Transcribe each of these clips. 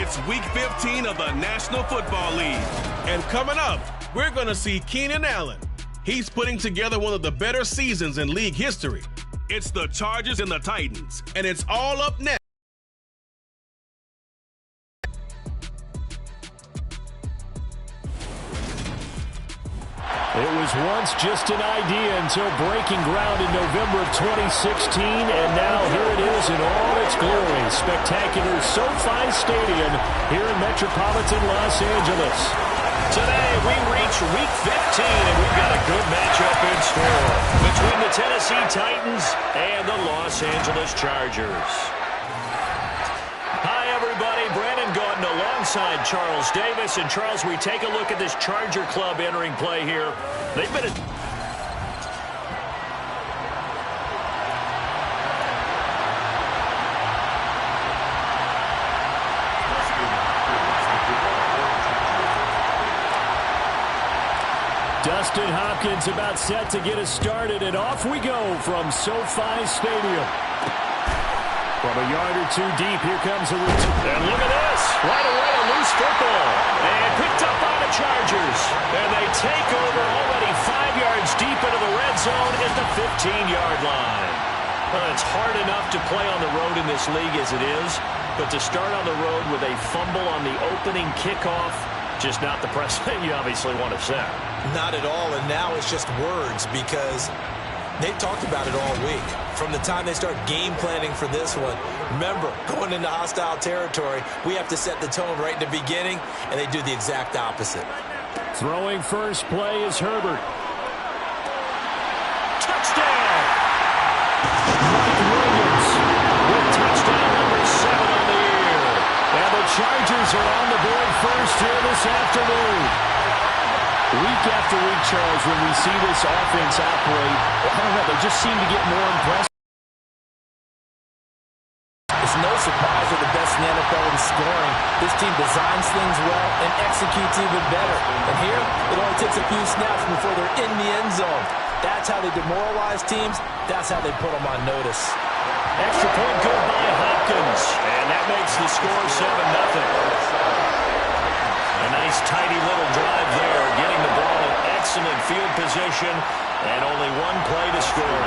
It's Week 15 of the National Football League. And coming up, we're going to see Keenan Allen. He's putting together one of the better seasons in league history. It's the Chargers and the Titans, and it's all up next. It was once just an idea until breaking ground in November of 2016, and now here it is in all its glory. Spectacular SoFi Stadium here in metropolitan Los Angeles. Today we reach Week 15, and we've got a good matchup in store between the Tennessee Titans and the Los Angeles Chargers. Hi, everybody. Brandon Gordon alongside Charles Davis. And, Charles, we take a look at this Charger club entering play here. They've been Dustin Hopkins about set to get us started, and off we go from SoFi Stadium. From a yard or two deep, here comes a return. And look at this. Right away, a loose football. And picked up by the Chargers. And they take over already 5 yards deep into the red zone at the 15-yard line. Well, it's hard enough to play on the road in this league as it is, but to start on the road with a fumble on the opening kickoff, just not the precedent you obviously want to set. Not at all, and now it's just words because they've talked about it all week. From the time they start game planning for this one, remember, going into hostile territory, we have to set the tone right in the beginning, and they do the exact opposite. Throwing first play is Herbert. Touchdown! Mike Williams with touchdown number 7 on the year. And the Chargers are on the board first here this afternoon. Week after week, Charles, when we see this offense operate, I don't know, they just seem to get more impressive. It's no surprise they're the best in the NFL in scoring. This team designs things well and executes even better. And here, it only takes a few snaps before they're in the end zone. That's how they demoralize teams. That's how they put them on notice. Extra point good by Hopkins. And that makes the score 7-0. A nice, tidy little drive there, getting the ball in excellent field position, and only one play to score.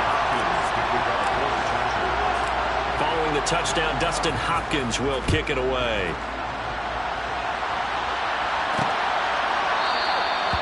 Following the touchdown, Dustin Hopkins will kick it away.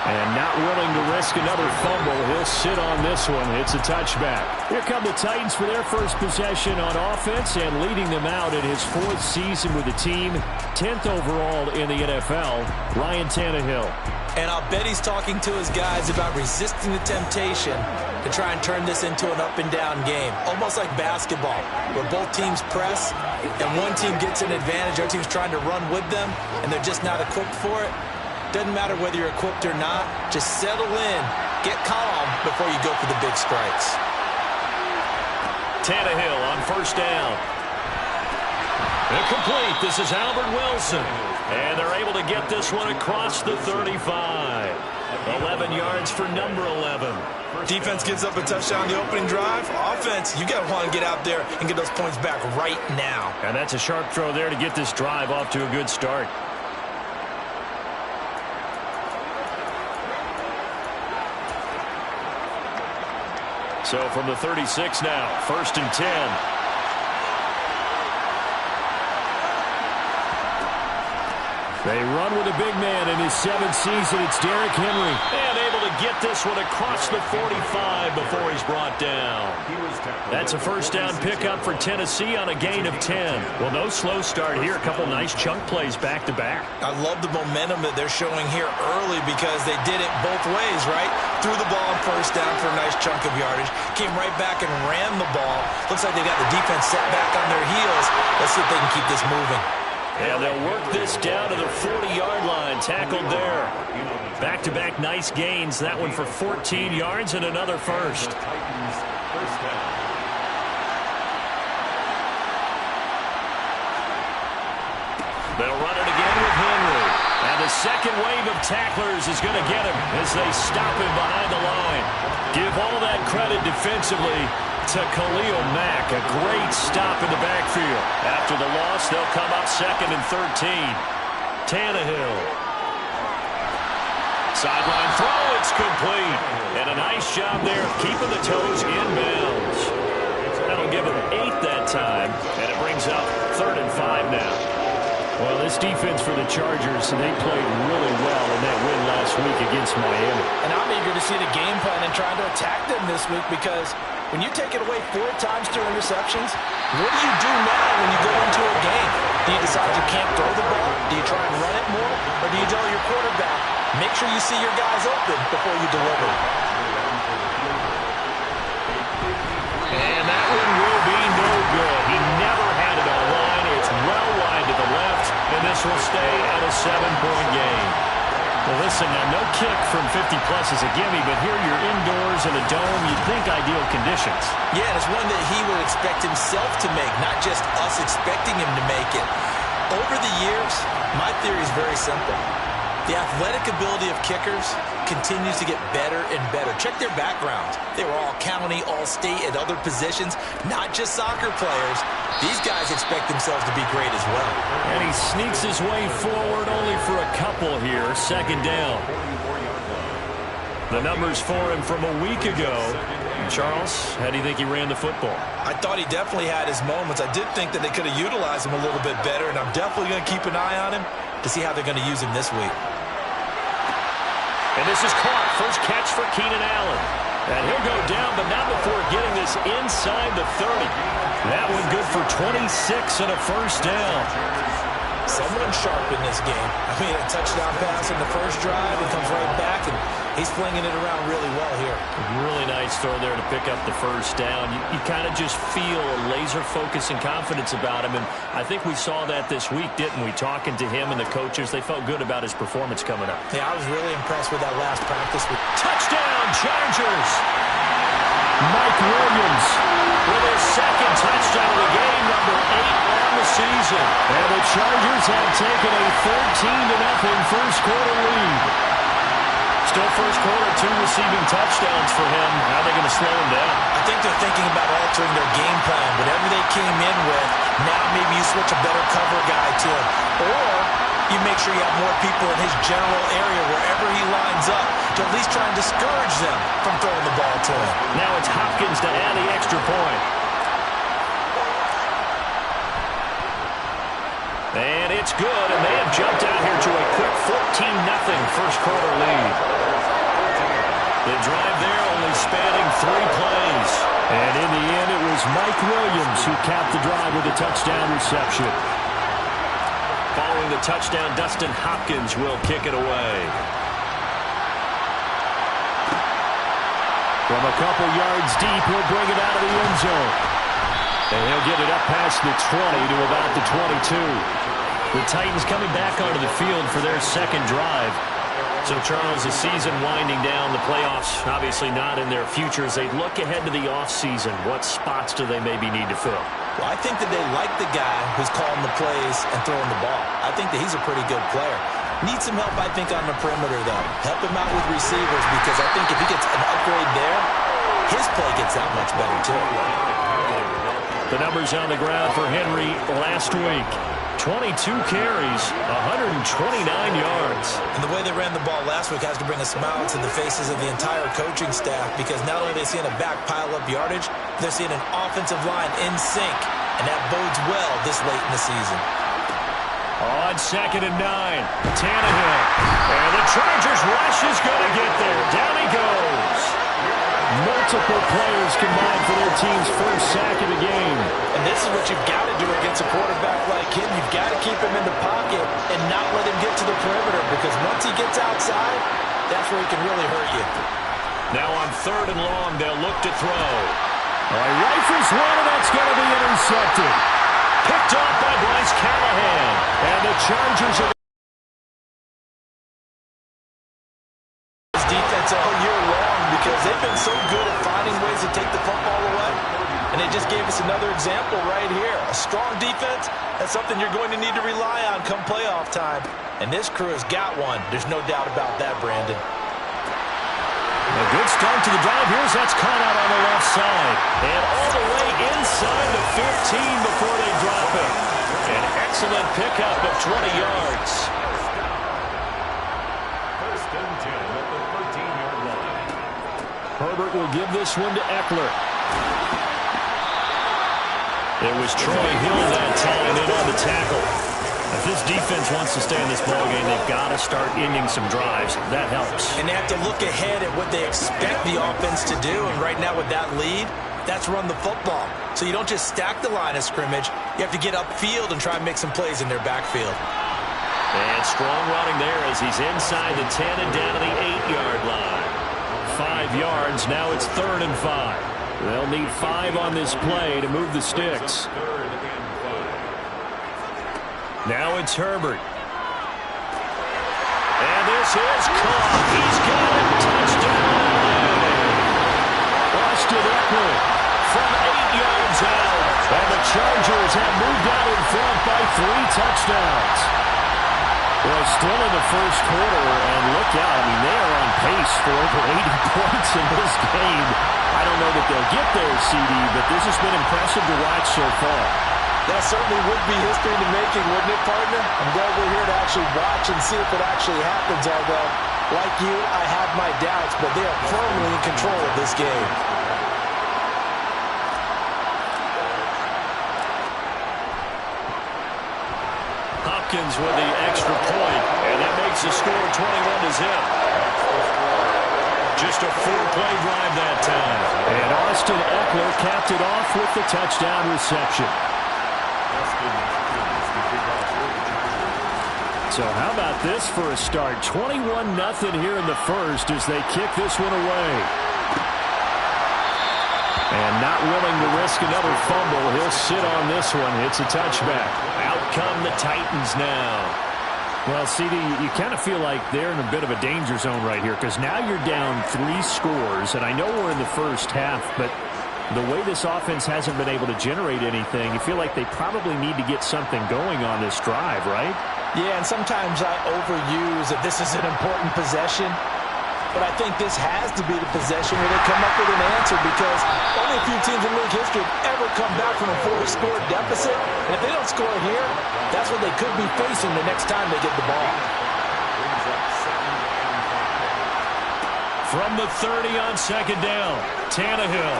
And not willing to risk another fumble, he'll sit on this one. It's a touchback. Here come the Titans for their first possession on offense, and leading them out in his 4th season with the team, 10th overall in the NFL, Ryan Tannehill. And I'll bet he's talking to his guys about resisting the temptation to try and turn this into an up-and-down game, almost like basketball, where both teams press, and one team gets an advantage, the other team's trying to run with them, and they're just not equipped for it. Doesn't matter whether you're equipped or not. Just settle in, get calm before you go for the big strikes. Tannehill on first down. Incomplete. This is Albert Wilson. And they're able to get this one across the 35. 11 yards for number 11. Defense gives up a touchdown on the opening drive. Offense, you got to want to get out there and get those points back right now. And that's a sharp throw there to get this drive off to a good start. So from the 36 now, 1st and 10. They run with a big man in his 7th season. It's Derrick Henry. And able to get this one across the 45 before he's brought down. That's a first down pickup for Tennessee on a gain of 10. Well, no slow start here. A couple nice chunk plays back-to-back. I love the momentum that they're showing here early because they did it both ways, right? Threw the ball on first down for a nice chunk of yardage. Came right back and ran the ball. Looks like they got the defense set back on their heels. Let's see if they can keep this moving. And they'll work this down to the 40-yard line. Tackled there. Back-to-back nice gains. That one for 14 yards and another first. They'll run it again with Henry. And the second wave of tacklers is going to get him as they stop him behind the line. Give all that credit defensively. to Khalil Mack. A great stop in the backfield. After the loss, they'll come up 2nd and 13. Tannehill. Sideline throw, it's complete. And a nice job there of keeping the toes in bounds. That'll give him 8 that time, and it brings up 3rd and 5 now. Well, this defense for the Chargers, they played really well in that win last week against Miami. And I'm eager to see the game plan and trying to attack them this week, because when you take it away 4 times through interceptions, what do you do now when you go into a game? Do you decide you can't throw the ball? Do you try and run it more? Or do you tell your quarterback, make sure you see your guys open before you deliver? And that one will be no good. He never had it on line. It's well wide to the left, and this will stay at a 7-point game. Well, listen, now no kick from 50-plus is a gimme, but here you're indoors in a dome. You'd think ideal conditions. Yeah, and it's one that he would expect himself to make, not just us expecting him to make it. Over the years, my theory is very simple. The athletic ability of kickers continues to get better and better. Check their backgrounds. They were all county, all state, at other positions, not just soccer players. These guys expect themselves to be great as well. And he sneaks his way forward only for a couple here. 2nd down. The numbers for him from a week ago. Charles, how do you think he ran the football? I thought he definitely had his moments. I did think that they could have utilized him a little bit better, and I'm definitely going to keep an eye on him to see how they're going to use him this week. And this is caught. First catch for Keenan Allen. And he'll go down, but not before getting this inside the 30. That one good for 26 and a 1st down. Someone sharp in this game. I mean, a touchdown pass in the first drive, and comes right back, and he's flinging it around really well here. Really nice throw there to pick up the 1st down. You kind of just feel a laser focus and confidence about him, and I think we saw that this week, didn't we? Talking to him and the coaches, they felt good about his performance coming up. Yeah, I was really impressed with that last practice. Touchdown, Chargers! Mike Williams with his 2nd touchdown of the game, number 8 on the season. And the Chargers have taken a 13-0 first-quarter lead. Still first quarter, 2 receiving touchdowns for him. How are they going to slow him down? I think they're thinking about altering their game plan. Whatever they came in with, now maybe you switch a better cover guy to him. Or you make sure you have more people in his general area wherever he lines up to at least try and discourage them from throwing the ball to him. Now it's Hopkins to add the extra point. And it's good, and they have jumped out here to a quick 14-0 first-quarter lead. The drive there only spanning 3 plays. And in the end, it was Mike Williams who capped the drive with a touchdown reception. Following the touchdown, Dustin Hopkins will kick it away. From a couple yards deep, he'll bring it out of the end zone. And he'll get it up past the 20 to about the 22. The Titans coming back onto the field for their 2nd drive. So, Charles, the season winding down, the playoffs obviously not in their future. As they look ahead to the offseason, what spots do they maybe need to fill? Well, I think that they like the guy who's calling the plays and throwing the ball. I think that he's a pretty good player. Needs some help, I think, on the perimeter, though. Help him out with receivers, because I think if he gets an upgrade there, his play gets that much better, too. The numbers on the ground for Henry last week. 22 carries, 129 yards. And the way they ran the ball last week has to bring a smile to the faces of the entire coaching staff, because not only are they seeing a back pile up yardage, they're seeing an offensive line in sync, and that bodes well this late in the season. On 2nd and 9, Tannehill. And the Chargers rush is going to get there. Down he goes. Multiple players combined for their team's first sack of the game. And this is what you've got to do against a quarterback like him. You've got to keep him in the pocket and not let him get to the perimeter, because once he gets outside, that's where he can really hurt you. Now on 3rd and long, they'll look to throw. Rifles one, and that's going to be intercepted. Picked off by Bryce Callahan. And the Chargers are defense all year long, because they've been so good at finding ways to take the football away. And they just gave us another example right here. A strong defense, that's something you're going to need to rely on come playoff time. And this crew has got one. There's no doubt about that, Brandon. A good start start to the drive. That's caught out on the left side. And all the way inside the 15 before they drop it. An excellent pickup of 20 yards. First and 10 at the 13-yard line. Herbert will give this one to Eckler. It was Troy Hill that time in on the tackle. If this defense wants to stay in this ballgame, they've got to start ending some drives. That helps. And they have to look ahead at what they expect the offense to do. And right now with that lead, that's run the football. So you don't just stack the line of scrimmage. You have to get upfield and try and make some plays in their backfield. And strong running there as he's inside the 10 and down to the 8-yard line. 5 yards. Now it's 3rd and 5. They'll need 5 on this play to move the sticks. Now it's Herbert. And this is caught. He's got it. Touchdown. Austin Eckler from 8 yards out. And the Chargers have moved out in front by 3 touchdowns. Well, still in the first quarter, and look out. I mean, they are on pace for over 80 points in this game. I don't know that they'll get there, CD, but this has been impressive to watch so far. That certainly would be history in the making, wouldn't it, partner? I'm glad we're here to actually watch and see if it actually happens, although, like you, I have my doubts, but they are firmly in control of this game. Hopkins with the extra point, and that makes the score 21-0. Just a 4-play drive that time. And Austin Eckler capped it off with the touchdown reception. So how about this for a start? 21-0 here in the first as they kick this one away. And not willing to risk another fumble. He'll sit on this one. It's a touchback. Out come the Titans now. Well, CD, you kind of feel like they're in a bit of a danger zone right here because now you're down 3 scores. And I know we're in the first half, but the way this offense hasn't been able to generate anything, you feel like they probably need to get something going on this drive, right? Yeah, and sometimes I overuse that this is an important possession. But I think this has to be the possession where they come up with an answer because only a few teams in league history have ever come back from a 4-score deficit. And if they don't score here, that's what they could be facing the next time they get the ball. From the 30 on 2nd down, Tannehill.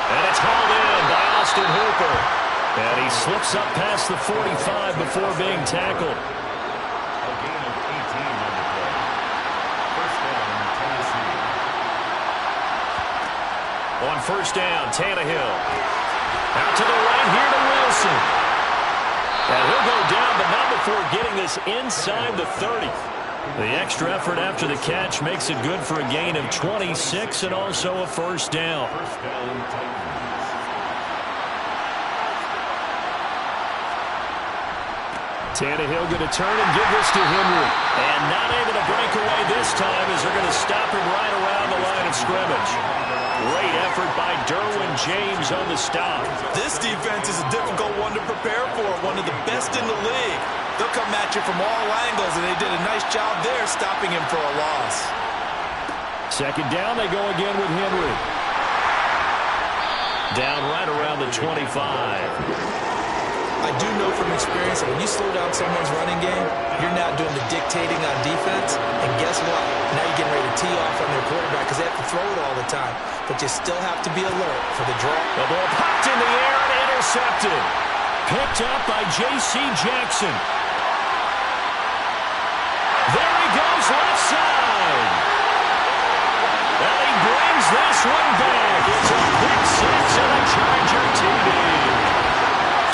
And it's hauled in by Austin Hooper. And he slips up past the 45 before being tackled. On 1st down, Tannehill. Out to the right here to Wilson. And he'll go down, but not before getting this inside the 30. The extra effort after the catch makes it good for a gain of 26 and also a 1st down. Tannehill going to turn and give this to Henry. And not able to break away this time as they're going to stop him right around the line of scrimmage. Great effort by Derwin James on the stop. This defense is a difficult one to prepare for, one of the best in the league. They'll come at you from all angles, and they did a nice job there stopping him for a loss. 2nd down, they go again with Henry. Down right around the 25. I do know from experience that when you slow down someone's running game, you're now doing the dictating on defense. And guess what? Now you're getting ready to tee off on their quarterback because they have to throw it all the time. But you still have to be alert for the draw. The ball popped in the air and intercepted. Picked up by J.C. Jackson. There he goes, left side. And he brings this one back. It's a pick 6 and a Charger TD.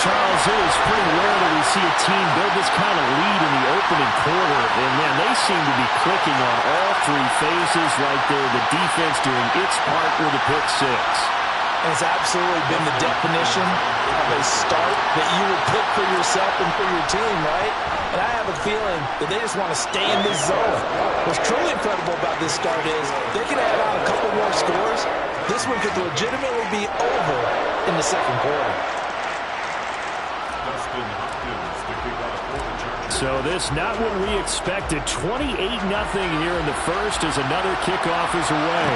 Charles, it is pretty rare that we see a team build this kind of lead in the opening quarter. And, man, they seem to be clicking on all 3 phases right there. The defense doing its part with a pick 6. And it's absolutely been the definition of a start that you would pick for yourself and for your team, right? And I have a feeling that they just want to stay in this zone. What's truly incredible about this start is they can add on a couple more scores. This one could legitimately be over in the 2nd quarter. So this not what we expected. 28-0 here in the first as another kickoff is away.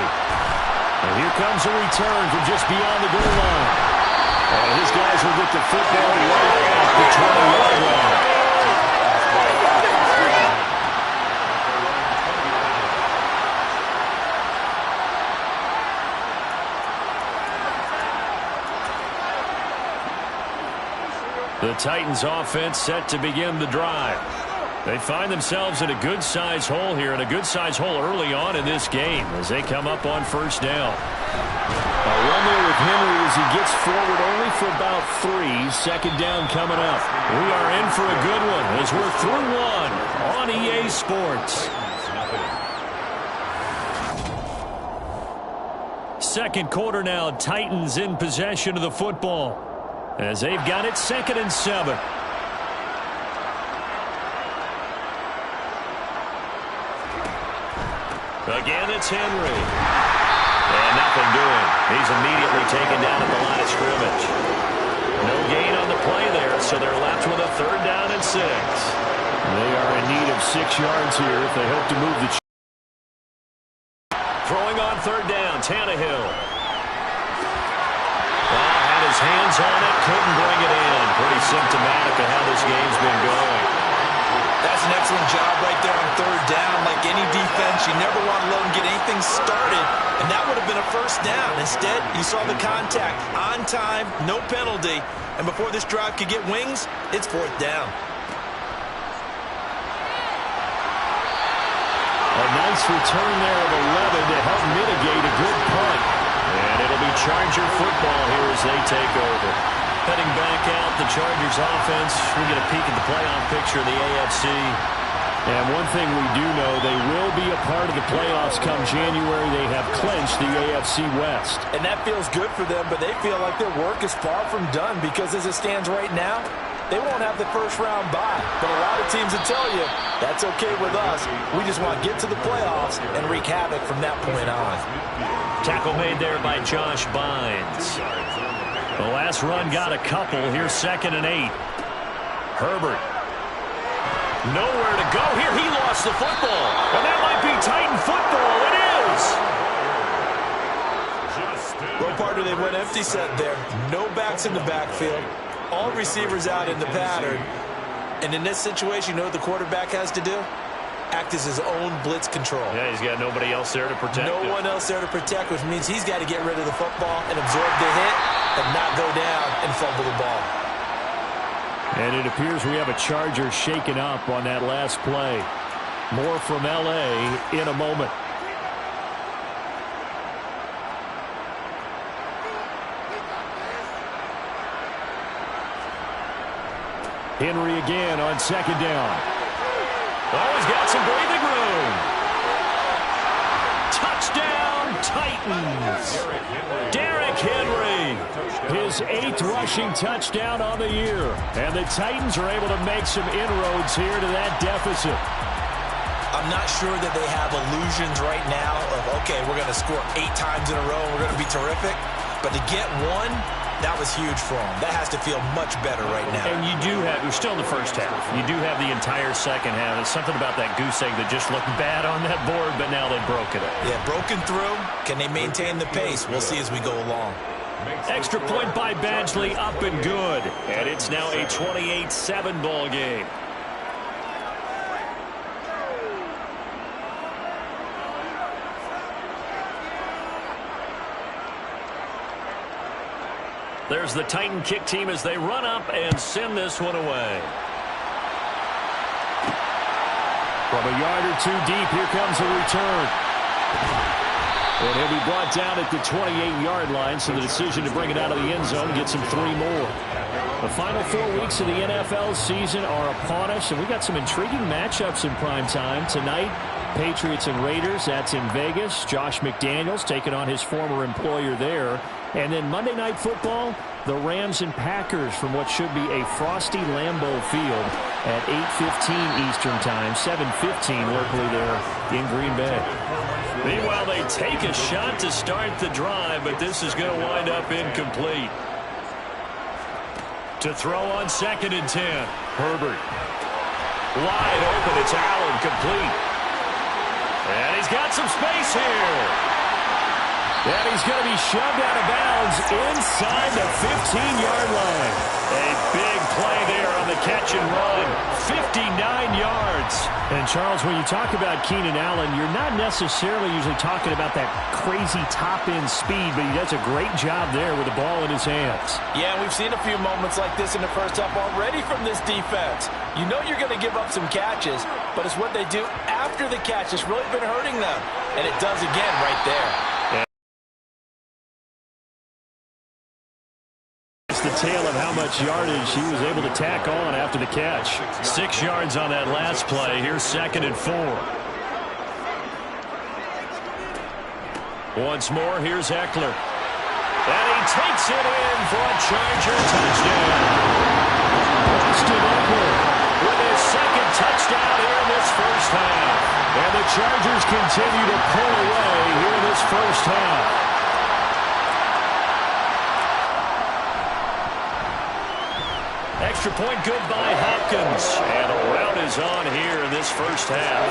And here comes a return from just beyond the goal line. And his guys will get the football right at the 20-yard line. The Titans offense set to begin the drive. They find themselves in a good-sized hole here, and a good-sized hole early on in this game as they come up on first down. A run there with Henry as he gets forward only for about 3. Second down coming up. We are in for a good one as we're through one on EA Sports. Second quarter now, Titans in possession of the football as they've got it 2nd and 7. Again, it's Henry. And nothing doing. He's immediately taken down at the line of scrimmage. No gain on the play there, so they're left with a 3rd down and 6. They are in need of 6 yards here if they hope to move the throwing on 3rd down, Tannehill. Had his hands on it, couldn't bring it in. Pretty symptomatic of how this game's been going. That's an excellent job right there on 3rd down. Like any defense, you never want to let them get anything started, and that would have been a 1st down. Instead, you saw the contact on time, no penalty, and before this drive could get wings, it's 4th down. A nice return there of 11 to help mitigate a good punt. And it'll be Charger football here as they take over. Heading back out, the Chargers offense. We get a peek at the playoff picture of the AFC. And one thing we do know, they will be a part of the playoffs come January. They have clinched the AFC West. And that feels good for them, but they feel like their work is far from done because as it stands right now, they won't have the 1st round bye. But a lot of teams will tell you, that's okay with us. We just want to get to the playoffs and wreak havoc from that point on. Tackle made there by Josh Bynes. The last run got a couple. Here's 2nd and 8. Herbert. Nowhere to go here. He lost the football. And that might be Titan football. It is. Well, partner, they went empty set there. No backs in the backfield. All receivers out in the pattern. And in this situation, you know what the quarterback has to do? Act as his own blitz control. Yeah, he's got nobody else there to protect him. No one else there to protect, which means he's got to get rid of the football and absorb the hit and not go down and fumble the ball. And it appears we have a Charger shaken up on that last play. More from L.A. in a moment. Henry again on 2nd down. Oh, he's got some breathing room. Touchdown, Titans. Derrick Henry. His 8th rushing touchdown on the year. And the Titans are able to make some inroads here to that deficit. I'm not sure that they have illusions right now of, okay, we're going to score 8 times in a row and we're going to be terrific. But to get one, that was huge for them. That has to feel much better right now. And you do have, we're still in the first half. You do have the entire second half. There's something about that goose egg that just looked bad on that board, but now they've broken it. Yeah, broken through. Can they maintain the pace? We'll see as we go along. Extra point by Badgley, up and good. And it's now a 28-7 ball game. There's the Titan kick team as they run up and send this one away. From a yard or 2 deep, here comes a return. And he'll be brought down at the 28-yard line, so the decision to bring it out of the end zone gets him 3 more. The final 4 weeks of the NFL season are upon us, and we got some intriguing matchups in prime time tonight. Patriots and Raiders, that's in Vegas. Josh McDaniels taking on his former employer there. And then Monday Night Football, the Rams and Packers from what should be a frosty Lambeau Field at 8:15 Eastern Time, 7:15 locally there in Green Bay. Meanwhile, they take a shot to start the drive, but this is going to wind up incomplete. To throw on 2nd and 10, Herbert. Wide open, it's Allen, complete. And he's got some space here. And he's going to be shoved out of bounds inside the 15-yard line. A big play there on the catch and run. 59 yards. And, Charles, when you talk about Keenan Allen, you're not necessarily usually talking about that crazy top-end speed, but he does a great job there with the ball in his hands. Yeah, we've seen a few moments like this in the first half already from this defense. You know you're going to give up some catches, but it's what they do after the catch that's really been hurting them. And it does again right there. The tale of how much yardage he was able to tack on after the catch. 6 yards on that last play. Here's 2nd and 4. Once more, here's Eckler. And he takes it in for a Charger touchdown. Austin Eckler with his 2nd touchdown here in this first half. And the Chargers continue to pull away here in this first half. Extra point good by Hopkins. And a rout is on here in this first half.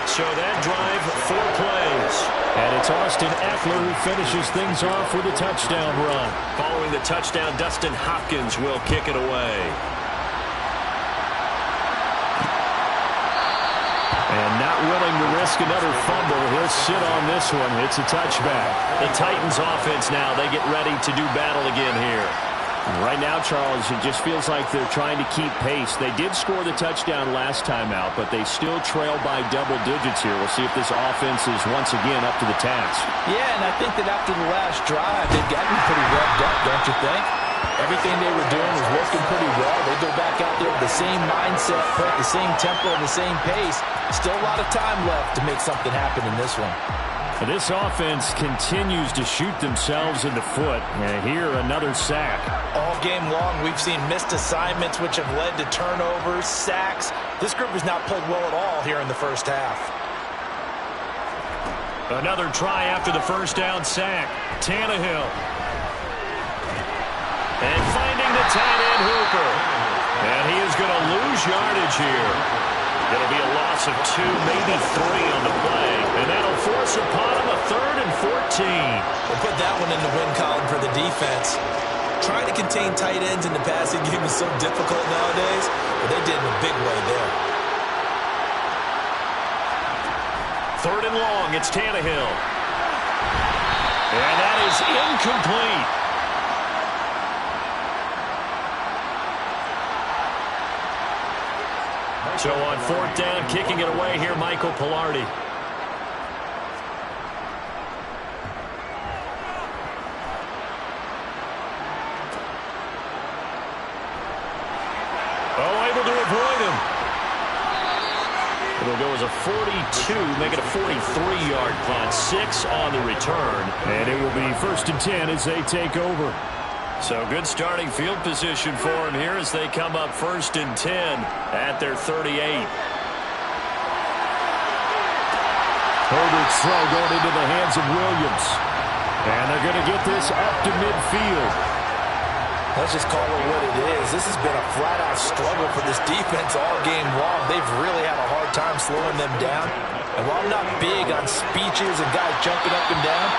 So that drive, 4 plays. And it's Austin Eckler who finishes things off with a touchdown run. Following the touchdown, Dustin Hopkins will kick it away. And not willing to risk another fumble, he'll sit on this one. It's a touchback. The Titans offense now, they get ready to do battle again here. Right now, Charles, it just feels like they're trying to keep pace. They did score the touchdown last time out, but they still trail by double digits here. We'll see if this offense is once again up to the task. Yeah, and I think that after the last drive, they've gotten pretty revved up, don't you think? Everything they were doing was working pretty well. They go back out there with the same mindset, play at the same tempo and the same pace. Still a lot of time left to make something happen in this one. And this offense continues to shoot themselves in the foot. And here, another sack. All game long, we've seen missed assignments, which have led to turnovers, sacks. This group has not played well at all here in the first half. Another try after the first down sack. Tannehill. And finding the tight end Hooper. And he is going to lose yardage here. It'll be a loss of 2, maybe 3 on the play. And that'll force upon him a 3rd and 14. We'll put that one in the win column for the defense. Trying to contain tight ends in the passing game is so difficult nowadays, but they did in a big way there. 3rd and long, it's Tannehill. And that is incomplete. So on 4th down, kicking it away here, Michael Pilardi. Oh, able to avoid him. It'll go as a 42, make it a 43-yard punt. 6 on the return. And it will be 1st and 10 as they take over. So good starting field position for him here as they come up 1st and 10 at their 38. Herbert's throw going into the hands of Williams. And they're going to get this up to midfield. Let's just call it what it is. This has been a flat-out struggle for this defense all game long. They've really had a hard time slowing them down. And while I'm not big on speeches and guys jumping up and down,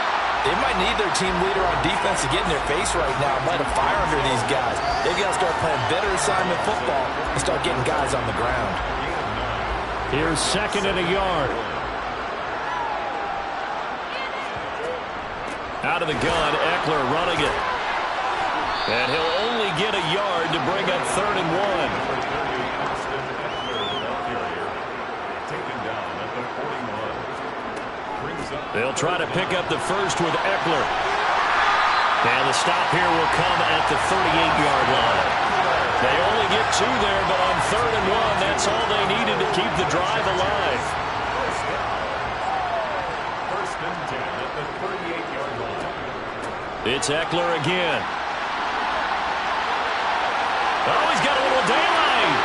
they might need their team leader on defense to get in their face right now and light a fire under these guys. They've got to start playing better assignment football and start getting guys on the ground. Here's 2nd and a yard. Out of the gun, Eckler running it. And he'll only get a yard to bring up 3rd and 1. They'll try to pick up the first with Eckler. And the stop here will come at the 38-yard line. They only get 2 there, but on 3rd and 1, that's all they needed to keep the drive alive. 1st and 10 at the 38-yard line. It's Eckler again. Oh, he's got a little daylight.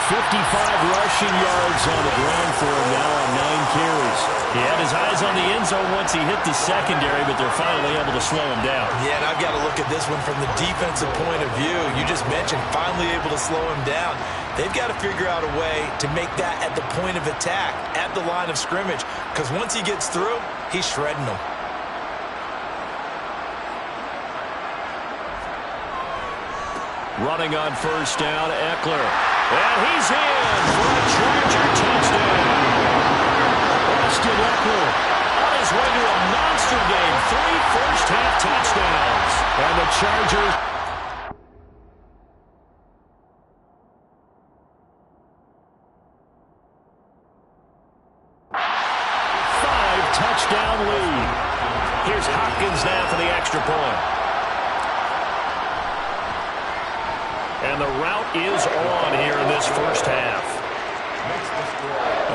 55 rushing yards on the ground for him now on 9 carries. He had his eyes on the end zone once he hit the secondary, but they're finally able to slow him down. Yeah, and I've got to look at this one from the defensive point of view. You just mentioned finally able to slow him down. They've got to figure out a way to make that at the point of attack, at the line of scrimmage, because once he gets through, he's shredding them. Running on first down, Eckler. And he's in for a Charger touchdown. Austin Eckler on his way to a monster game. 3 first-half touchdowns. And the Chargers... touchdown lead. Here's Hopkins now for the extra point. And the route is on here in this first half.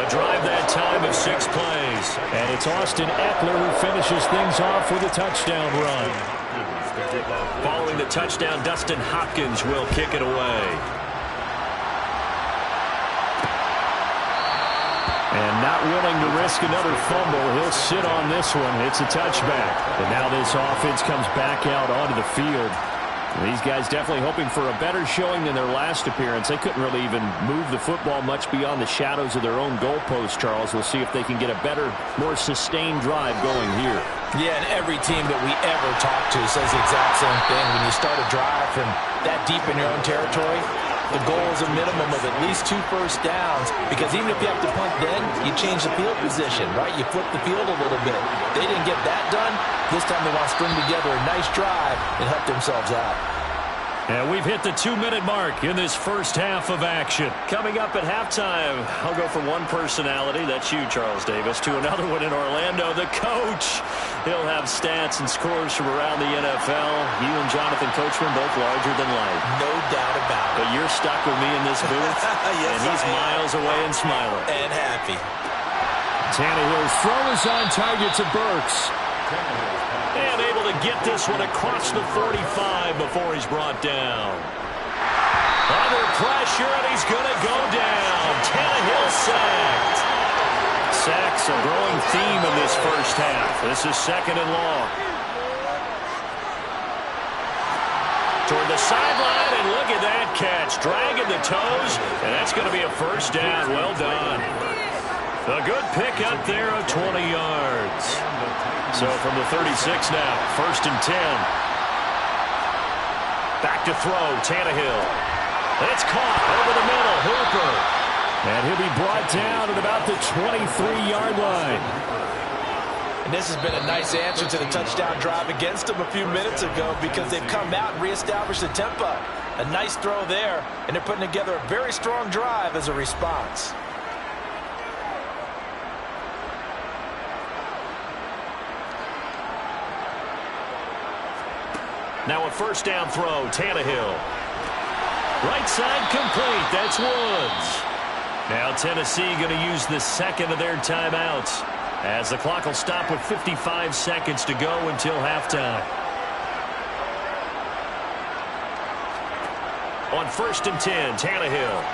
A drive that time of 6 plays. And it's Austin Eckler who finishes things off with a touchdown run. Following the touchdown, Dustin Hopkins will kick it away. And not willing to risk another fumble, he'll sit on this one. It's a touchback. And now this offense comes back out onto the field. These guys definitely hoping for a better showing than their last appearance. They couldn't really even move the football much beyond the shadows of their own goalpost, Charles. We'll see if they can get a better, more sustained drive going here. Yeah, and every team that we ever talk to says the exact same thing. When you start a drive from that deep in your own territory, the goal is a minimum of at least 2 first downs, because even if you have to punt then, you change the field position, right? You flip the field a little bit. They didn't get that done. This time they want to string together a nice drive and help themselves out. And we've hit the 2-minute mark in this first half of action. Coming up at halftime, I'll go from one personality, that's you, Charles Davis, to another one in Orlando, the coach. He'll have stats and scores from around the NFL. You and Jonathan Coachman both larger than life. No doubt about it. But you're stuck with me in this booth, yes, and he's miles away and smiling. And happy. Tannehill's throw is on target to Burks. And able to get this one across the 45 before he's brought down. Under pressure, and he's going to go down. Tannehill sacked. Sacks a growing theme in this first half. This is 2nd and long. Toward the sideline, and look at that catch. Dragging the toes, and that's going to be a first down. Well done. A good pick up there of 20 yards. So from the 36 now, 1st and 10. Back to throw, Tannehill. It's caught over the middle, Hooper. And he'll be brought down at about the 23-yard line. And this has been a nice answer to the touchdown drive against them a few minutes ago, because they've come out and reestablished the tempo. A nice throw there, and they're putting together a very strong drive as a response. Now a first down throw, Tannehill. Right side complete, that's Woods. Now Tennessee going to use the 2nd of their timeouts, as the clock will stop with 55 seconds to go until halftime. On 1st and 10, Tannehill.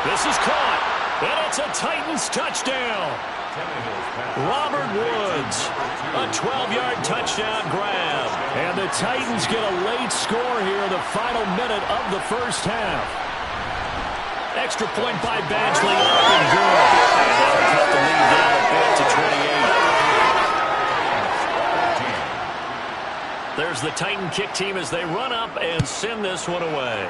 This is caught, and it's a Titans touchdown. Robert Woods, a 12-yard touchdown grab. And the Titans get a late score here in the final minute of the first half. Extra point by Badgley, up and good. And that'll cut the lead down a bit to 28. There's the Titan kick team as they run up and send this one away.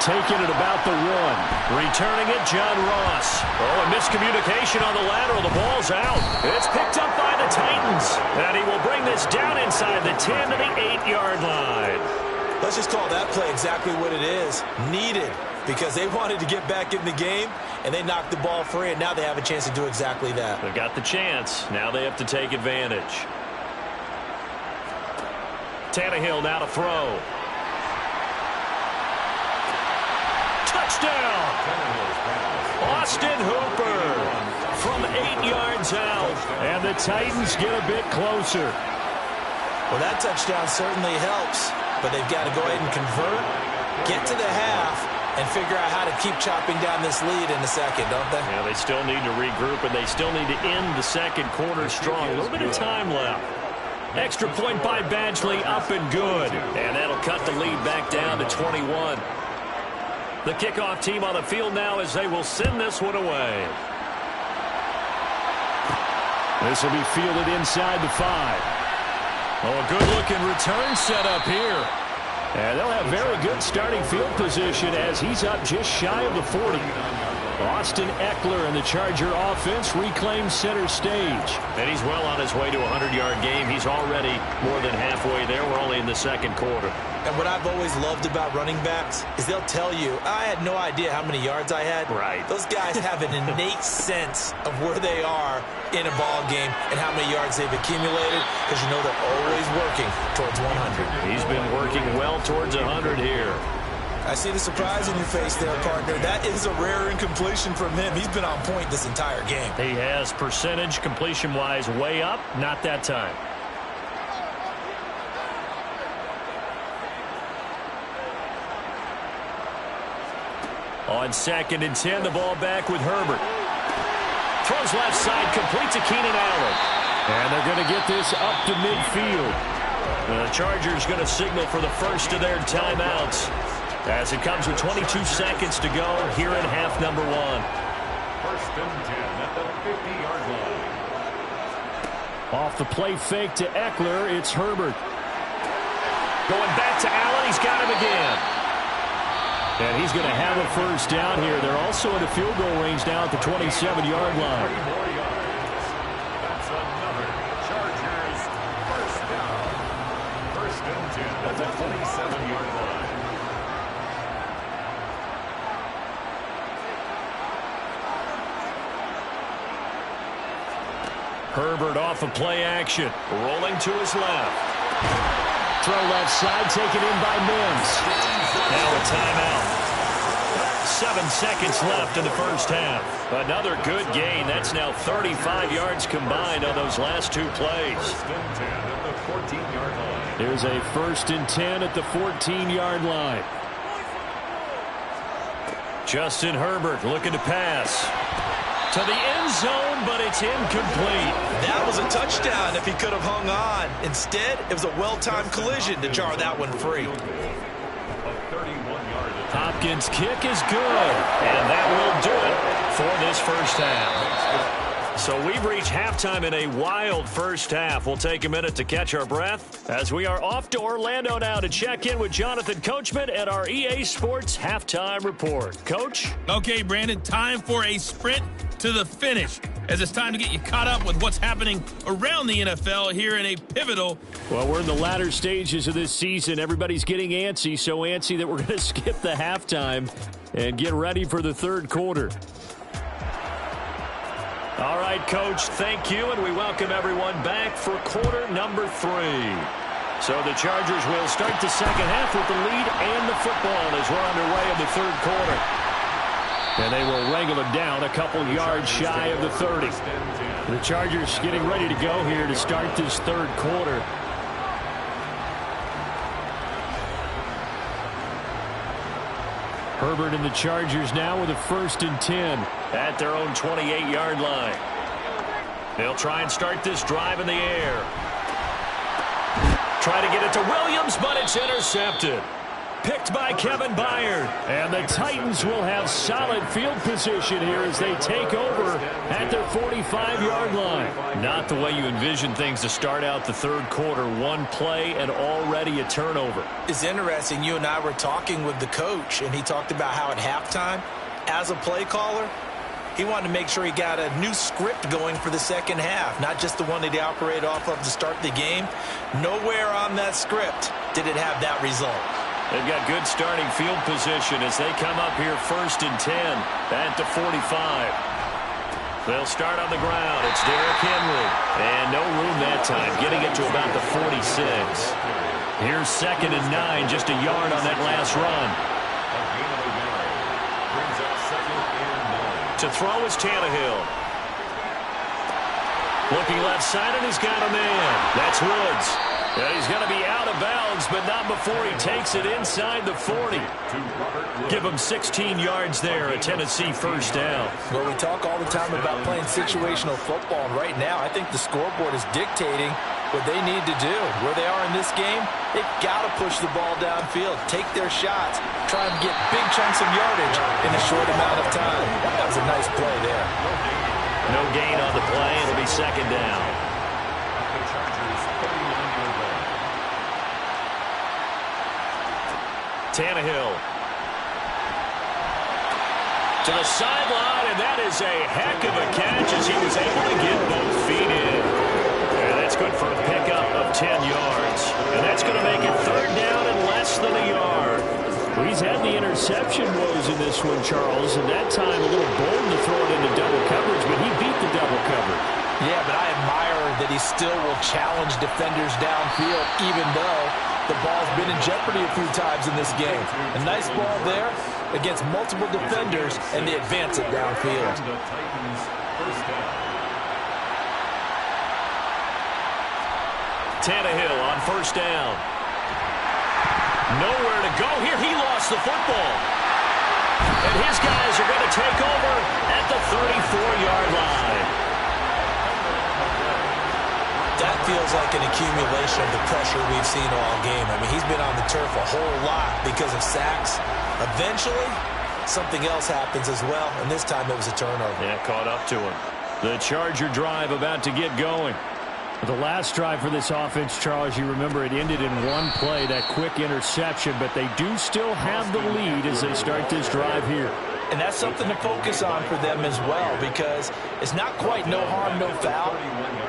Taking it about the 1. Returning it, John Ross. Oh, a miscommunication on the lateral. The ball's out. It's picked up by the Titans. And he will bring this down inside the 10 to the 8-yard line. Let's just call that play exactly what it is. Needed, because they wanted to get back in the game, and they knocked the ball free, and now they have a chance to do exactly that. They've got the chance. Now they have to take advantage. Tannehill now to throw. Touchdown! Austin Hooper from 8 yards out. And the Titans get a bit closer. Well, that touchdown certainly helps, but they've got to go ahead and convert, get to the half, and figure out how to keep chopping down this lead in the second, don't they? Yeah, they still need to regroup, and they still need to end the second quarter strong. A little bit of time left. Extra point by Badgley, up and good. And that'll cut the lead back down to 21. The kickoff team on the field now as they will send this one away. This will be fielded inside the 5. Oh, a good-looking return set up here. And they'll have very good starting field position as he's up just shy of the 40. Austin Eckler and the Charger offense reclaims center stage. And he's well on his way to a 100-yard game. He's already more than halfway there. We're only in the second quarter. And what I've always loved about running backs is they'll tell you, I had no idea how many yards I had. Right. Those guys have an innate sense of where they are in a ball game and how many yards they've accumulated, because you know they're always working towards 100. He's been working well towards 100 here. I see the surprise in your face there, partner. That is a rare incompletion from him. He's been on point this entire game. He has percentage completion-wise way up, not that time. On 2nd and 10, the ball back with Herbert. Throws left side, complete to Keenan Allen. And they're going to get this up to midfield. The Chargers going to signal for the first of their timeouts as it comes with 22 seconds to go here in half number 1. 1st and 10 at the 50-yard line. Off the play fake to Eckler, it's Herbert. Going back to Allen, he's got him again. And he's going to have a first down here. They're also in a field goal range now at the 27-yard line. 3 more yards. That's another Chargers first down. 1st and 10 at the 27-yard line. Herbert off of play action. Rolling to his left. Throw left side, taken in by Mims. Now a timeout. 7 seconds left in the first half. Another good gain. That's now 35 yards combined on those last 2 plays. 1st and 10 at the 14-yard line. Here's a 1st and 10 at the 14-yard line. Justin Herbert looking to pass to the end zone, but it's incomplete. That was a touchdown if he could have hung on. Instead, it was a well-timed collision to jar that one free. Hopkins' kick is good, and that will do it for this first half. So we've reached halftime in a wild first half. We'll take a minute to catch our breath as we are off to Orlando now to check in with Jonathan Coachman at our EA Sports Halftime Report. Coach? Okay, Brandon, time for a sprint to the finish, as it's time to get you caught up with what's happening around the NFL here in a pivotal. Well, we're in the latter stages of this season. Everybody's getting antsy, so antsy that we're going to skip the halftime and get ready for the third quarter. All right, Coach, thank you, and we welcome everyone back for quarter number 3. So the Chargers will start the second half with the lead and the football as we're underway in the third quarter. And they will wrangle it down a couple yards shy of the 30. The Chargers getting ready to go here to start this third quarter. Herbert and the Chargers now with a 1st and 10 at their own 28-yard line. They'll try and start this drive in the air. Try to get it to Williams, but it's intercepted. Picked by Kevin Byard. And the Titans will have solid field position here as they take over at their 45-yard line. Not the way you envision things to start out the third quarter. One play and already a turnover. It's interesting. You and I were talking with the coach, and he talked about how at halftime, as a play caller, he wanted to make sure he got a new script going for the second half, not just the one that he operated off of to start the game. Nowhere on that script did it have that result. They've got good starting field position as they come up here 1st and 10 at the 45. They'll start on the ground. It's Derrick Henry. And no room that time, getting it to about the 46. Here's 2nd and 9, just a yard on that last run. To throw is Tannehill. Looking left side, and he's got a man. That's Woods. And he's going to be out of bounds, but not before he takes it inside the 40. Give him 16 yards there, a Tennessee first down. Well, we talk all the time about playing situational football, and right now I think the scoreboard is dictating what they need to do. Where they are in this game, they've got to push the ball downfield, take their shots, try and get big chunks of yardage in a short amount of time. That was a nice play there. No gain on the play. It'll be second down. Tannehill to the sideline, and that is a heck of a catch as he was able to get both feet in. And that's good for a pickup of 10 yards. And that's going to make it third down and less than a yard. Well, he's had the interception woes in this one, Charles, and that time a little bold to throw it into double coverage, but he beat the double coverage. Yeah, but I admire that he still will challenge defenders downfield, even though the ball's been in jeopardy a few times in this game. A nice ball there against multiple defenders, and they advance it downfield. Tannehill on first down. Nowhere to go here. He lost the football. And his guys are going to take over at the 34-yard line. That feels like an accumulation of the pressure we've seen all game. I mean, he's been on the turf a whole lot because of sacks. Eventually, something else happens as well, and this time it was a turnover. Yeah, caught up to him. The Charger drive about to get going. The last drive for this offense, Charles, you remember it ended in one play, that quick interception, but they do still have the lead as they start this drive here. And that's something to focus on for them as well, because it's not quite no harm, no foul.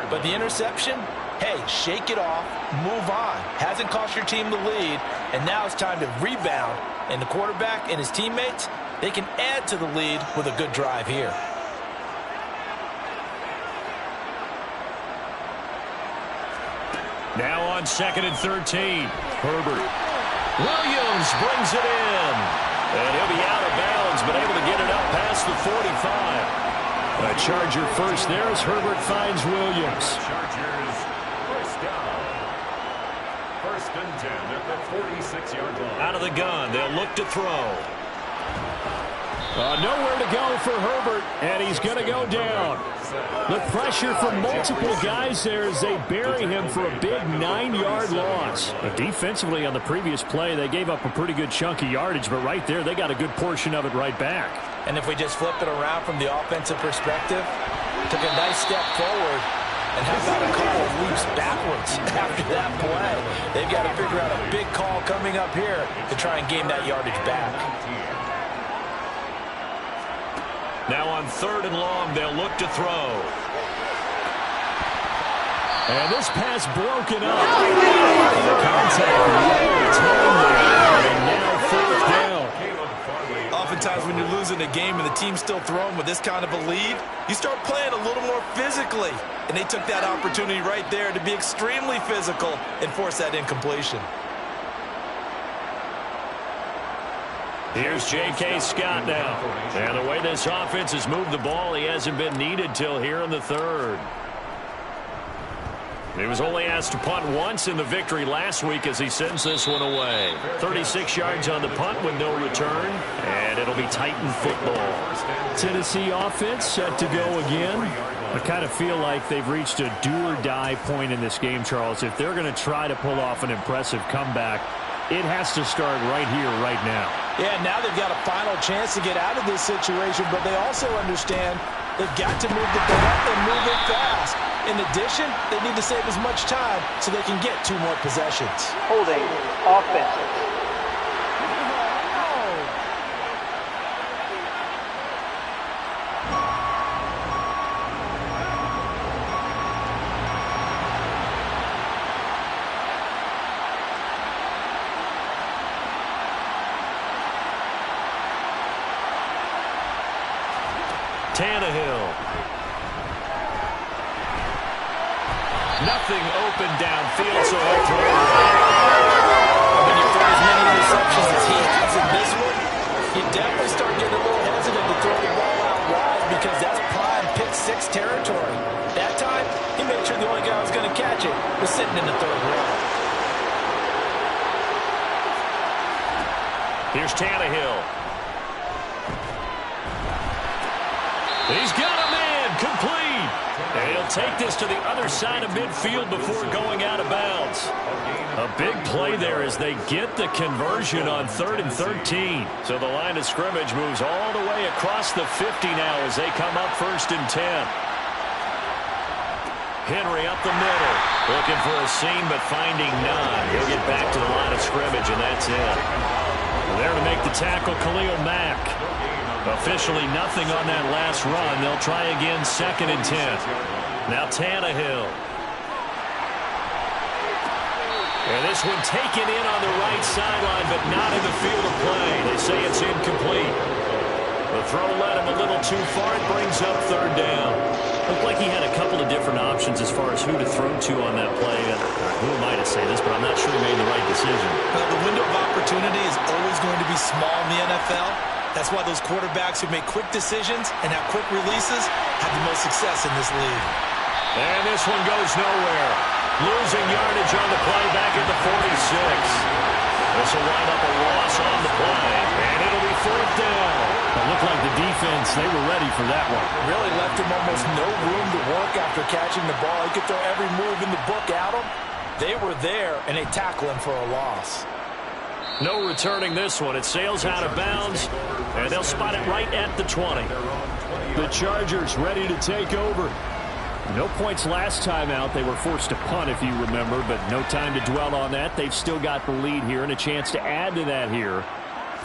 But the interception, hey, shake it off, move on. Hasn't cost your team the lead, and now it's time to rebound. And the quarterback and his teammates, they can add to the lead with a good drive here. Now on 2nd and 13. Herbert. Williams brings it in. And he'll be out of bounds, but able to get it up past the 45. A Charger first there as Herbert finds Williams. Chargers first down. 1st and 10 at the 46-yard line. Out of the gun, they'll look to throw. Nowhere to go for Herbert, and he's going to go down. The pressure from multiple guys there as they bury him for a big 9-yard loss. But defensively on the previous play, they gave up a pretty good chunk of yardage, but right there, they got a good portion of it right back. And if we just flip it around from the offensive perspective, took a nice step forward, and how about a couple of leaps backwards after that play? They've got to figure out a big call coming up here to try and gain that yardage back. Now on 3rd and long, they'll look to throw. And this pass broken up. The contact really timely. And now 4th down. Oftentimes when you're losing a game and the team's still throwing with this kind of a lead, you start playing a little more physically. And they took that opportunity right there to be extremely physical and force that incompletion. Here's J.K. Scott now. And the way this offense has moved the ball, he hasn't been needed till here in the 3rd. He was only asked to punt once in the victory last week as he sends this one away. 36 yards on the punt with no return, and it'll be Titan football. Tennessee offense set to go again. I kind of feel like they've reached a do-or-die point in this game, Charles. If they're going to try to pull off an impressive comeback, it has to start right here, right now. Yeah, now they've got a final chance to get out of this situation, but they also understand they've got to move the ball up and move it fast. In addition, they need to save as much time so they can get 2 more possessions. Holding offense. Tannehill. Nothing open downfield, so he'll throw it. When you throw as many interceptions as he has in this one, you definitely start getting a little hesitant to throw the ball out wide because that's prime pick 6 territory. That time, he made sure the only guy who was going to catch it was sitting in the 3rd row. Here's Tannehill. He's got a man complete. And he'll take this to the other side of midfield before going out of bounds. A big play there as they get the conversion on 3rd and 13. So the line of scrimmage moves all the way across the 50 now as they come up 1st and 10. Henry up the middle. Looking for a seam, but finding none. He'll get back to the line of scrimmage, and that's it. There to make the tackle, Khalil Mack. Officially nothing on that last run. They'll try again 2nd and 10. Now Tannehill. And this one taken in on the right sideline, but not in the field of play. They say it's incomplete. The throw led him a little too far. It brings up 3rd down. Looked like he had a couple of different options as far as who to throw to on that play. Who am I to say this, but I'm not sure he made the right decision. Well, the window of opportunity is always going to be small in the NFL. That's why those quarterbacks who make quick decisions and have quick releases have the most success in this league. And this one goes nowhere. Losing yardage on the play back at the 46. This will wind up a loss on the play, and it'll be 4th down. It looked like the defense, they were ready for that one. Really left him almost no room to work after catching the ball. He could throw every move in the book at him. They were there, and they tackle him for a loss. No returning this one. It sails out of bounds, and they'll spot it right at the 20. The Chargers ready to take over. No points last time out. They were forced to punt, if you remember, but no time to dwell on that. They've still got the lead here and a chance to add to that here.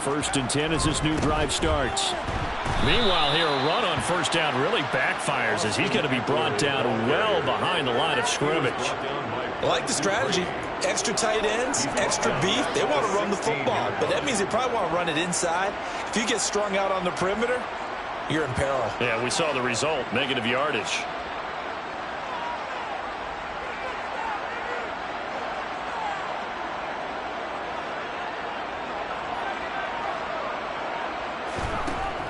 1st and 10 as this new drive starts. Meanwhile, here a run on 1st down really backfires as he's going to be brought down well behind the line of scrimmage. I like the strategy. Extra tight ends, extra beef. They want to run the football, but that means they probably want to run it inside. If you get strung out on the perimeter, you're in peril. Yeah, we saw the result, negative yardage.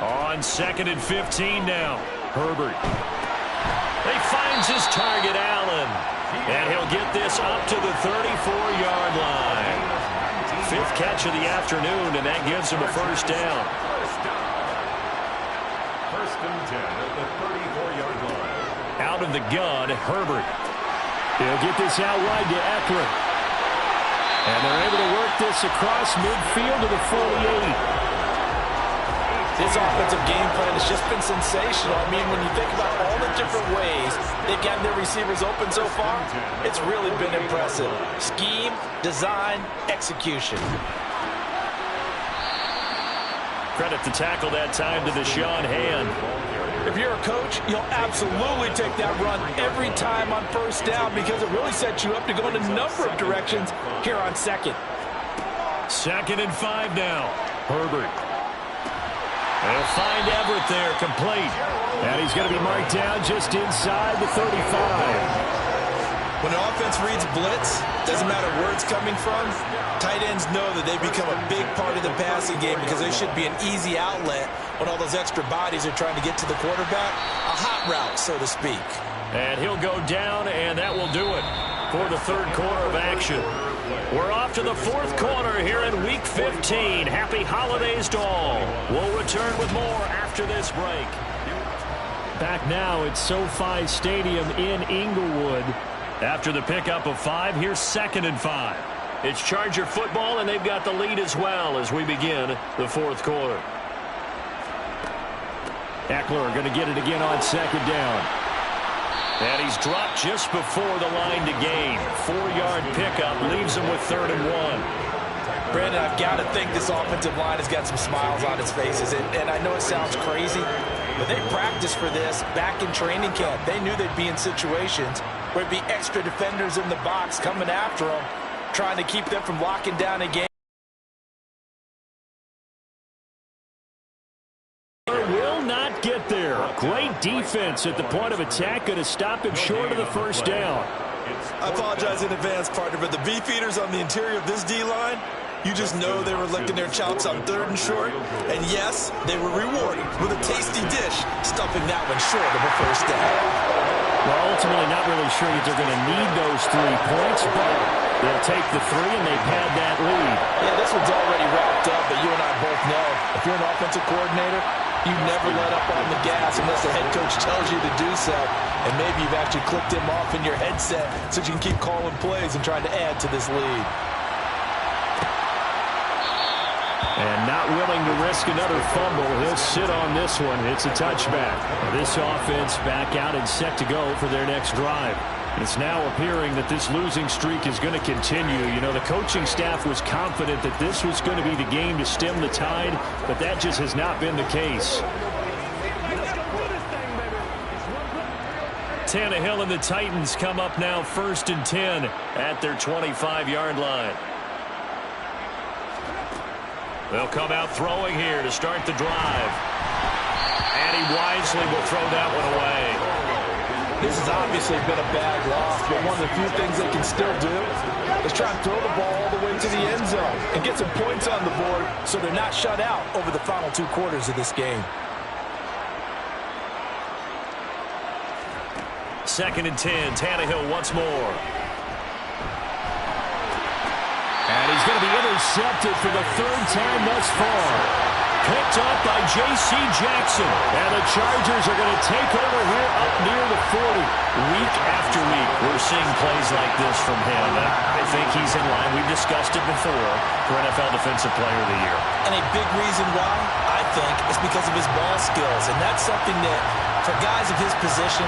On 2nd and 15 now. Herbert. He finds his target, Allen. And he'll get this up to the 34-yard line. 5th catch of the afternoon, and that gives him a 1st down. 1st and 10 at the 34-yard line. Out of the gun, Herbert. He'll get this out wide to Eckler. And they're able to work this across midfield to the 48. This offensive game plan has just been sensational. I mean, when you think about all the different ways they've gotten their receivers open so far, it's really been impressive. Scheme, design, execution. Credit the tackle that time to Deshaun Hand. If you're a coach, you'll absolutely take that run every time on 1st down because it really sets you up to go in a number of directions here on 2nd. 2nd and 5 now. Herbert. They'll find Everett there, complete. And he's going to be marked down just inside the 35. When an offense reads blitz, doesn't matter where it's coming from, tight ends know that they become a big part of the passing game because they should be an easy outlet when all those extra bodies are trying to get to the quarterback. A hot route, so to speak. And he'll go down, and that will do it for the 3rd quarter of action. We're off to the 4th quarter here in Week 15. Happy holidays to all. We'll return with more after this break. Back now at SoFi Stadium in Inglewood. After the pickup of 5, here's 2nd and 5. It's Charger football, and they've got the lead as well as we begin the 4th quarter. Eckler going to get it again on 2nd down. And he's dropped just before the line to gain. 4-yard pickup leaves him with 3rd and 1. Brandon, I've got to think this offensive line has got some smiles on its faces. And I know it sounds crazy, but they practiced for this back in training camp. They knew they'd be in situations where it'd be extra defenders in the box coming after them, trying to keep them from locking down a game. Will not get there. Great defense at the point of attack, going to stop him short of the 1st down. I apologize in advance, partner, but the beefeaters on the interior of this D-line, you just know they were licking their chops on 3rd and short. And yes, they were rewarded with a tasty dish, stuffing that one short of a 1st down. Well, ultimately not really sure that they're going to need those 3 points, but They'll take the three, and they pad that lead. Yeah, this one's already wrapped up, but you and I both know if you're an offensive coordinator, you never let up on the gas unless the head coach tells you to do so. And maybe you've actually clicked him off in your headset so you can keep calling plays and trying to add to this lead. And not willing to risk another fumble. He'll sit on this one. It's a touchback. This offense back out and set to go for their next drive. It's now appearing that this losing streak is going to continue. You know, the coaching staff was confident that this was going to be the game to stem the tide, but that just has not been the case. Tannehill and the Titans come up now 1st and 10 at their 25-yard line. They'll come out throwing here to start the drive. And he wisely will throw that one away. This has obviously been a bad loss, but one of the few things they can still do is try and throw the ball all the way to the end zone and get some points on the board so they're not shut out over the final 2 quarters of this game. 2nd and 10, Tannehill once more. And he's going to be intercepted for the 3rd time thus far. Picked up by J.C. Jackson. And the Chargers are going to take over here up near the 40. Week after week, we're seeing plays like this from him. And I think he's in line. We've discussed it before for NFL Defensive Player of the Year. And a big reason why, I think, is because of his ball skills. And that's something that, for guys of his position,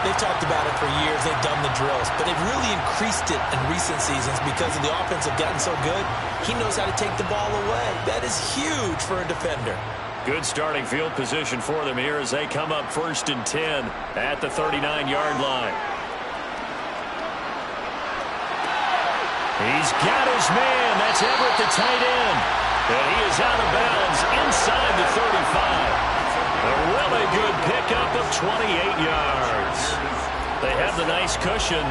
they've talked about it for years. They've done the drills. But they've really increased it in recent seasons because of the offense have gotten so good. He knows how to take the ball away. That is huge for a defender. Good starting field position for them here as they come up 1st and 10 at the 39-yard line. He's got his man. That's Everett, the tight end. And he is out of bounds inside the 35. A really good pickup of 28 yards. They have the nice cushion.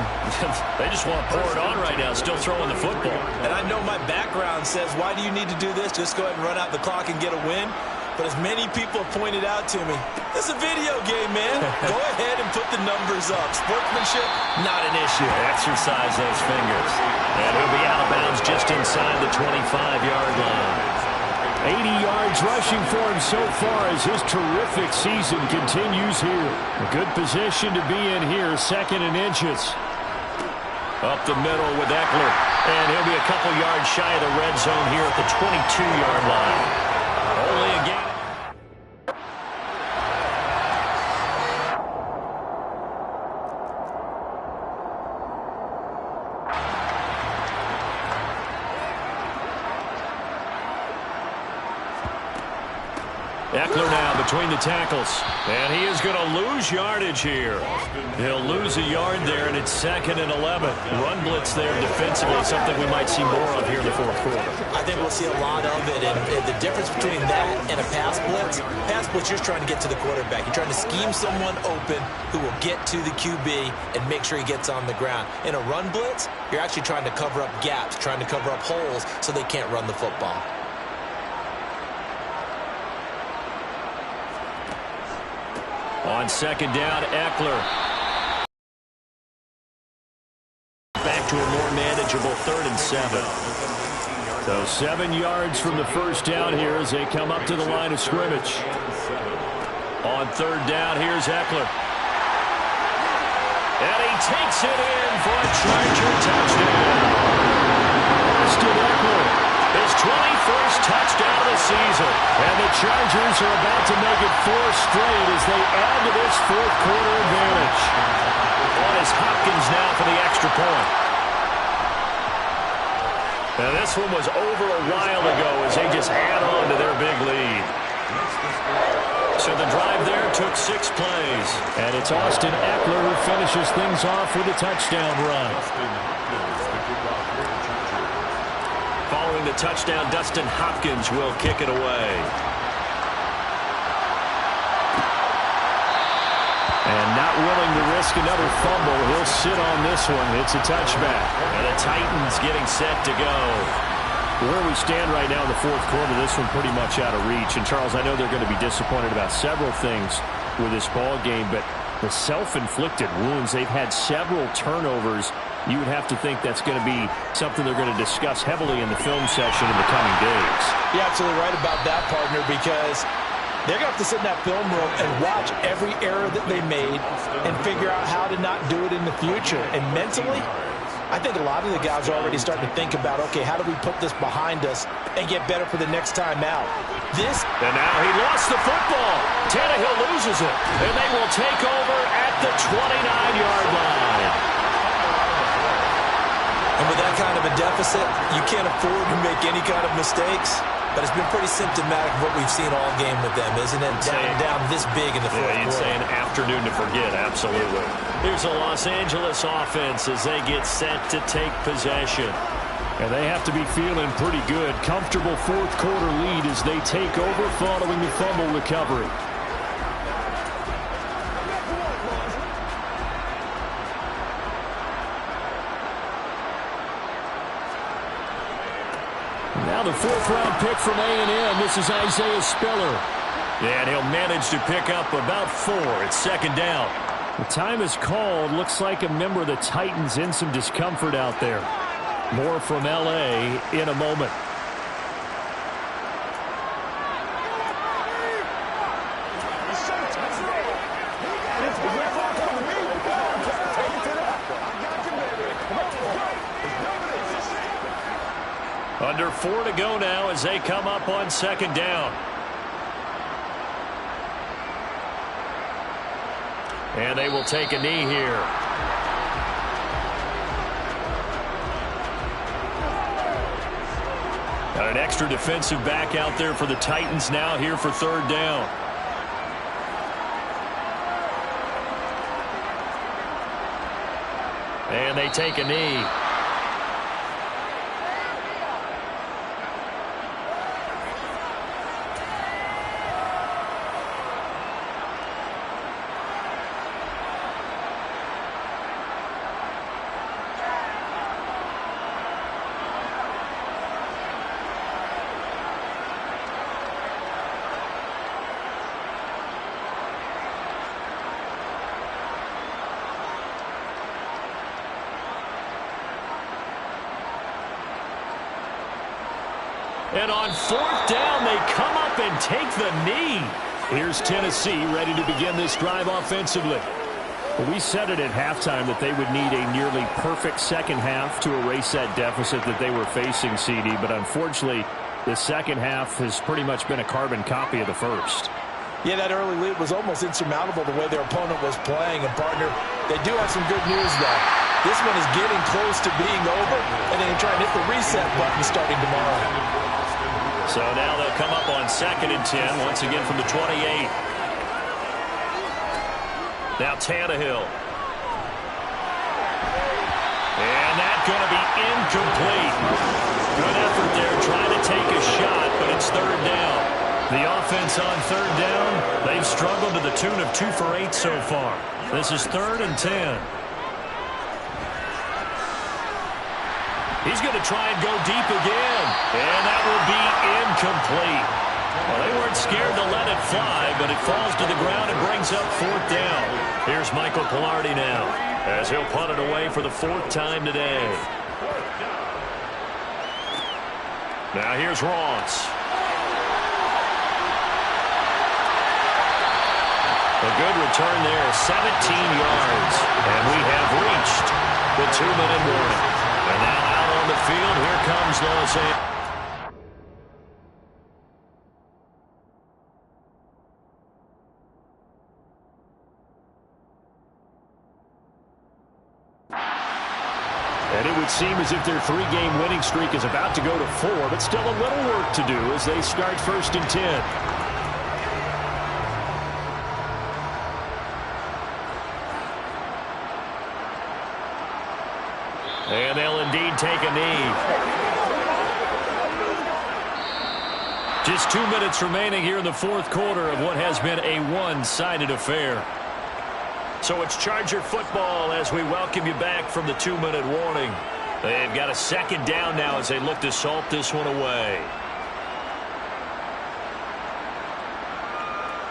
They just want to pour it on right now, still throwing the football. And I know my background says, why do you need to do this? Just go ahead and run out the clock and get a win. But as many people have pointed out to me, it's a video game, man. Go ahead and put the numbers up. Sportsmanship, not an issue. Exercise those fingers. And he'll be out of bounds just inside the 25-yard line. 80 yards rushing for him so far as his terrific season continues here. A good position to be in here, 2nd and inches. Up the middle with Eckler. And he'll be a couple yards shy of the red zone here at the 22-yard line. Only a game. Eckler now between the tackles. And he is going to lose yardage here. He'll lose a yard there, and it's 2nd and 11. Run blitz there defensively, something we might see more of here in the 4th quarter. I think we'll see a lot of it. And the difference between that and a pass blitz, you're trying to get to the quarterback. You're trying to scheme someone open who will get to the QB and make sure he gets on the ground. In a run blitz, you're actually trying to cover up gaps, trying to cover up holes so they can't run the football. On 2nd down, Eckler. Back to a more manageable 3rd and 7. So 7 yards from the 1st down here as they come up to the line of scrimmage. On 3rd down, here's Eckler. And he takes it in for a Charger touchdown. Austin Eckler. His 21st touchdown of the season. And the Chargers are about to make it 4 straight as they add to this 4th quarter advantage. On is Hopkins now for the extra point. Now this one was over a while ago as they just add on to their big lead. So the drive there took 6 plays. And it's Austin Eckler who finishes things off with a touchdown run. Following the touchdown, Dustin Hopkins will kick it away. And not willing to risk another fumble, he'll sit on this one. It's a touchback. And the Titans getting set to go. Where we stand right now in the 4th quarter, this one pretty much out of reach. And, Charles, I know they're going to be disappointed about several things with this ball game, but the self-inflicted wounds, they've had several turnovers you would have to think that's going to be something they're going to discuss heavily in the film session in the coming days. You're absolutely right about that, partner, because they're going to have to sit in that film room and watch every error that they made and figure out how to not do it in the future. And mentally, I think a lot of the guys are already starting to think about, okay, how do we put this behind us and get better for the next time out? And now he lost the football. Tannehill loses it, and they will take over at the 29-yard line. And with that kind of a deficit, you can't afford to make any kind of mistakes. But it's been pretty symptomatic of what we've seen all game with them, isn't it? Down this big in the fourth quarter. You'd say an afternoon to forget, absolutely. Here's a Los Angeles offense as they get set to take possession. And they have to be feeling pretty good. Comfortable fourth quarter lead as they take over following the fumble recovery. Now the fourth-round pick from A&M. This is Isaiah Spiller. And he'll manage to pick up about 4. It's second down. The time is called. Looks like a member of the Titans in some discomfort out there. More from L.A. in a moment. Under 4 to go now as they come up on second down. And they will take a knee here. Got an extra defensive back out there for the Titans now here for third down. And they take a knee. And on fourth down, they come up and take the knee. Here's Tennessee ready to begin this drive offensively. Well, we said it at halftime that they would need a nearly perfect second half to erase that deficit that they were facing, CD. But unfortunately, the second half has pretty much been a carbon copy of the first. Yeah, that early lead was almost insurmountable the way their opponent was playing. And, partner, they do have some good news, though. This one is getting close to being over, and then try and hit the reset button starting tomorrow. So now they'll come up on 2nd and 10, once again from the 28. Now Tannehill. And that's going to be incomplete. Good effort there trying to take a shot, but it's third down. The offense on third down, they've struggled to the tune of 2 for 8 so far. This is 3rd and 10. He's going to try and go deep again. And that will be incomplete. Well, they weren't scared to let it fly, but it falls to the ground and brings up 4th down. Here's Michael Pilardi now as he'll punt it away for the 4th time today. Now here's Ross. A good return there, 17 yards. And we have reached the 2-minute warning. And now out on the field, here comes Los Angeles. And it would seem as if their 3-game winning streak is about to go to 4, but still a little work to do as they start 1st and 10. And they'll indeed take a knee. Just 2 minutes remaining here in the 4th quarter of what has been a one-sided affair. So it's Charger football as we welcome you back from the 2-minute warning. They've got a 2nd down now as they look to salt this one away.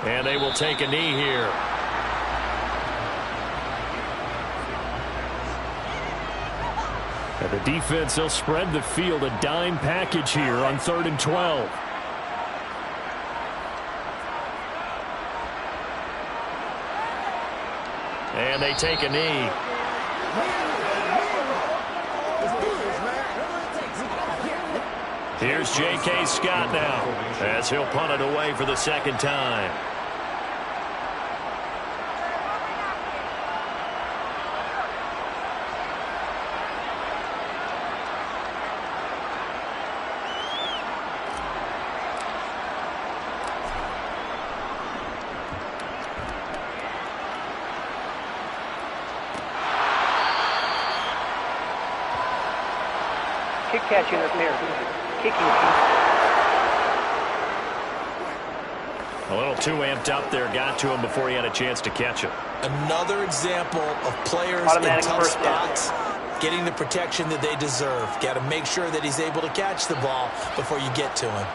And they will take a knee here. And the defense, they'll spread the field, a dime package here on 3rd and 12. And they take a knee. Here's J.K. Scott now, as he'll punt it away for the second time. Kick catching repair. Kicking A little too amped up there, got to him before he had a chance to catch it. Another example of players Automatic in tough first down. spots getting the protection that they deserve. Got to make sure that he's able to catch the ball before you get to him.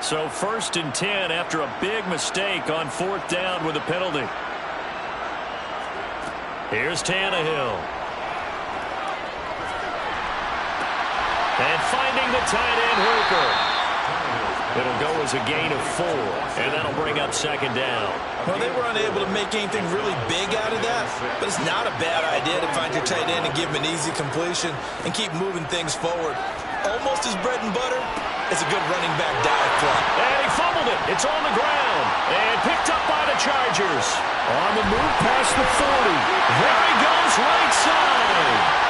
So 1st and 10 after a big mistake on 4th down with a penalty. Here's Tannehill. And finding the tight end Hooper. It'll go as a gain of 4, and that'll bring up 2nd down. Well, they were unable to make anything really big out of that, but it's not a bad idea to find your tight end and give him an easy completion and keep moving things forward. Almost his bread and butter is a good running back dive play. And he fumbled it. It's on the ground and picked up by the Chargers. On the move past the 40. There he goes, right side.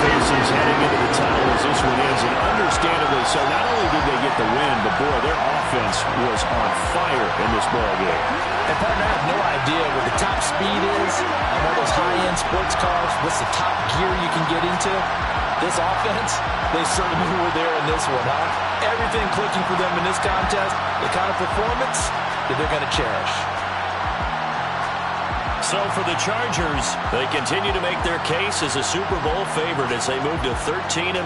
Faces heading into the tunnel as this one ends, and understandably so. Not only did they get the win, but boy, their offense was on fire in this ball game. And partner, I have no idea what the top speed is on one of those high-end sports cars. What's the top gear you can get into? This offense, they certainly were there in this one, huh? Everything clicking for them in this contest, the kind of performance that they're going to cherish. So for the Chargers, they continue to make their case as a Super Bowl favorite as they move to 13-1.